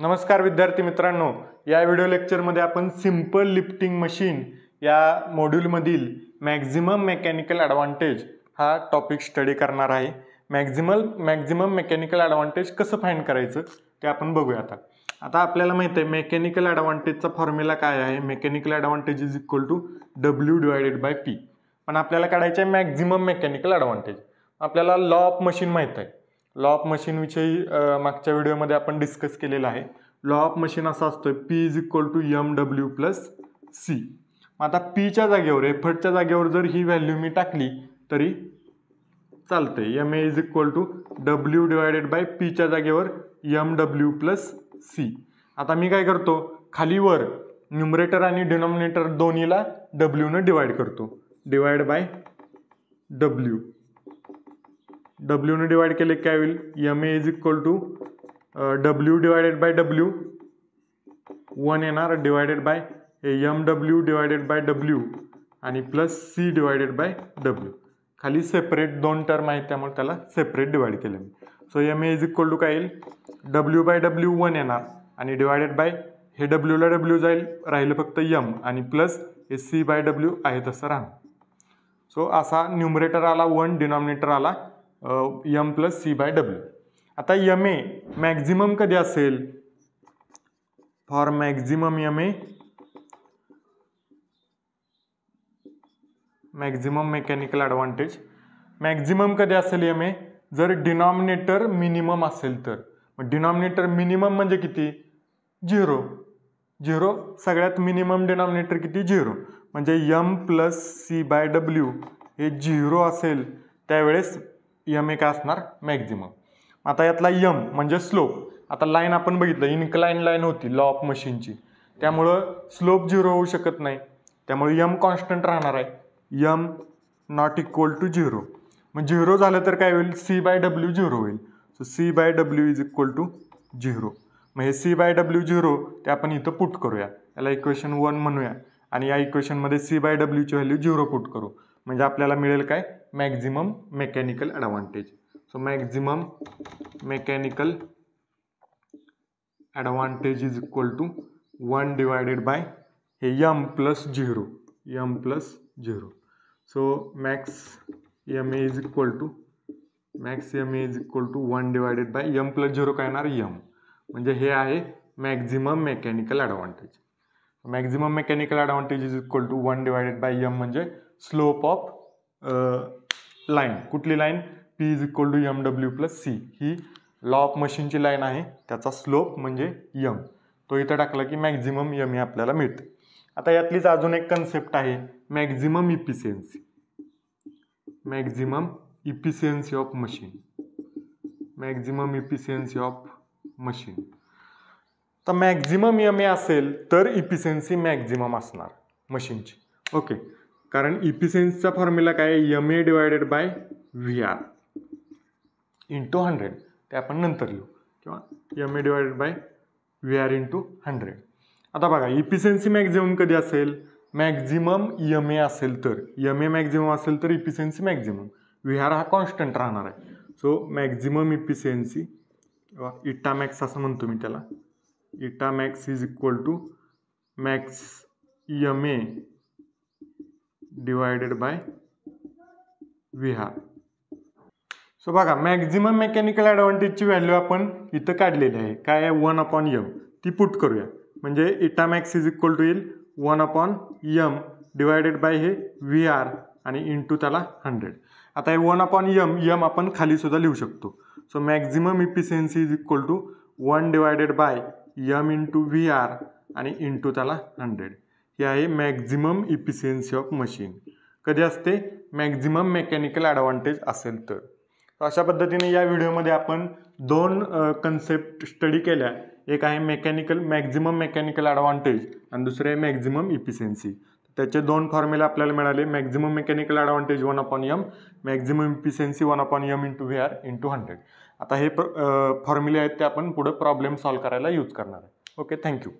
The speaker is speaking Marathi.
नमस्कार विद्यार्थी मित्रांनो, या व्हिडिओ लेक्चरमध्ये आपण सिंपल लिफ्टिंग मशीन या मॉड्यूलमधील मॅक्झिमम मेकॅनिकल ॲडव्हांटेज हा टॉपिक स्टडी करणार आहे। मॅक्झिमम मेकॅनिकल ॲडव्हांटेज कसं फाइंड करायचं ते आपण बघूया। आता आपल्याला माहित आहे मेकॅनिकल ॲडव्हांटेजचा फॉर्म्युला काय आहे। Mechanical advantage is equal to W/P। पण आपल्याला काढायचं आहे मॅक्झिमम मेकॅनिकल ॲडव्हांटेज। आपल्याला लॉ ऑफ मशीन माहित आहे। लॉ ऑफ मशीन विषयी मागच्या व्हिडिओमध्ये आपण डिस्कस केलेला आहे। लॉ ऑफ मशीन असा असतो P is equal to mw plus c। आता P च्या जागेवर एफर्टच्या जागेवर जर ही व्हॅल्यू मी टाकली तरी चालते। ma is equal to W/P च्या जागेवर mw प्लस c। आता मी काय करतो, खाली वर न्यूमरेटर आणि डिनॉमिनेटर दोन्हीला w ने डिवाइड करतो। डिवाइड बाय w ने डिवाइड केले काय होईल, ma is equal to w divided by w 1 येणार divided by mw divided by w आणि plus c divided by w। खाली सेपरेट दोन टर्म आहेत त्यामुळे त्याला सेपरेट डिवाइड केले मी। So ma is equal to काय येईल, w बाय w 1 येणार आणि डिवाइडेड बाय हे w ला w जाईल, राहिलं फक्त m आणि प्लस हे c बाय w आहे तसं राहणार। सो असा न्यूमरेटर आला 1, डिनॉमिनेटर आला m plus c by w। आता ma मॅक्झिमम कधी असेल, for maximum ma maximum mechanical advantage maximum कधी असेल ma, जर डिनॉमिनेटर मिनिमम असेल तर। डिनॉमिनेटर मिनिमम म्हणजे किती, 0 सगळ्यात मिनिमम डिनॉमिनेटर किती, 0 म्हणजे m plus c by w हे 0 असेल त्यावेळेस ma काय असणार, मॅक्झिमम। आता यातला m म्हणजे स्लोप। आता लाईन आपण बघितलं इनक्लाइन लाईन होती लॉ ऑफ मशीनची, त्यामुळं स्लोप 0 होऊ शकत नाही, त्यामुळे m कॉन्स्टंट राहणार आहे। m नॉट इक्वल टू 0, मग 0 झालं तर काय होईल, c बाय w 0 होईल। So c by w is equal to 0। मग हे c बाय w 0 ते आपण इथं पुट करूया, याला इक्वेशन 1 म्हणूया आणि या इक्वेशनमध्ये c बाय w ची व्हॅल्यू 0 पुट करू, म्हणजे आपल्याला मिळेल काय, maximum mechanical advantage. So maximum mechanical advantage is equal to 1 divided by हे m plus 0 so max ma is equal to 1 divided by m plus 0 काय येणार, m म्हणजे हे आहे maximum mechanical advantage. Maximum mechanical advantage is equal to 1 divided by m म्हणजे स्लोप ऑफ लाईन। कुठली line, P is equal to mw plus c, ही लॉ ऑफ मशीनची लाईन आहे, त्याचा स्लोप म्हणजे m, तो इथं टाकला की मॅक्झिमम m हे आपल्याला मिळते। आता यातलीच अजून एक कन्सेप्ट आहे maximum efficiency. Maximum efficiency of machine, maximum efficiency of machine. तर मॅक्झिमम ma असेल तर इफिशियन्सी मॅक्झिमम असणार मशीनची, ओके। कारण इफिशियन्सीचा फॉर्म्युला काय आहे, ma divided by vr into 100, ते आपण नंतर लिहू, किंवा ma divided by vr into 100। आता बघा इफिशियन्सी मॅक्झिमम कधी असेल, मॅक्झिमम ma असेल तर, ma मॅक्झिमम असेल तर इफिशियन्सी मॅक्झिमम, vr हा कॉन्स्टंट राहणार आहे। सो मॅक्झिमम इफिशियन्सी किंवा इटा मॅक्स असं म्हणतो मी त्याला, eta max is equal to max ma divided by vr। So बघा मॅक्झिमम मेकॅनिकल ॲडव्हांटेजची व्हॅल्यू आपण इथं काढलेली आहे, काय आहे 1/m, ती पुट करूया, म्हणजे इटा मॅक्स इज इक्वल टू येईल 1/m डिवाइडेड बाय हे vr आणि इंटू त्याला 100। आता हे 1/m आपण खाली सुद्धा लिहू शकतो। So maximum efficiency is equal to 1 divided by m into vr आणि इंटू त्याला 100। हे आहे मॅक्झिमम इफिशियन्सी ऑफ मशीन, कधी असते, मॅक्झिमम मेकॅनिकल ॲडव्हांटेज असेल तर। अशा पद्धतीने या व्हिडिओमध्ये आपण दोन कन्सेप्ट स्टडी केल्या, एक आहे मॅक्झिमम मेकॅनिकल ॲडव्हांटेज आणि दुसरे आहे मॅक्झिमम इफिशियन्सी। त्याचे दोन फॉर्म्युला आपल्याला मिळाले, maximum mechanical advantage 1/m, maximum efficiency 1/m into vr into 100। आता हे फॉर्म्युले आहेत ते आपण पुढे प्रॉब्लेम सॉल्व्ह करायला यूज करणार आहे। Okay, thank you.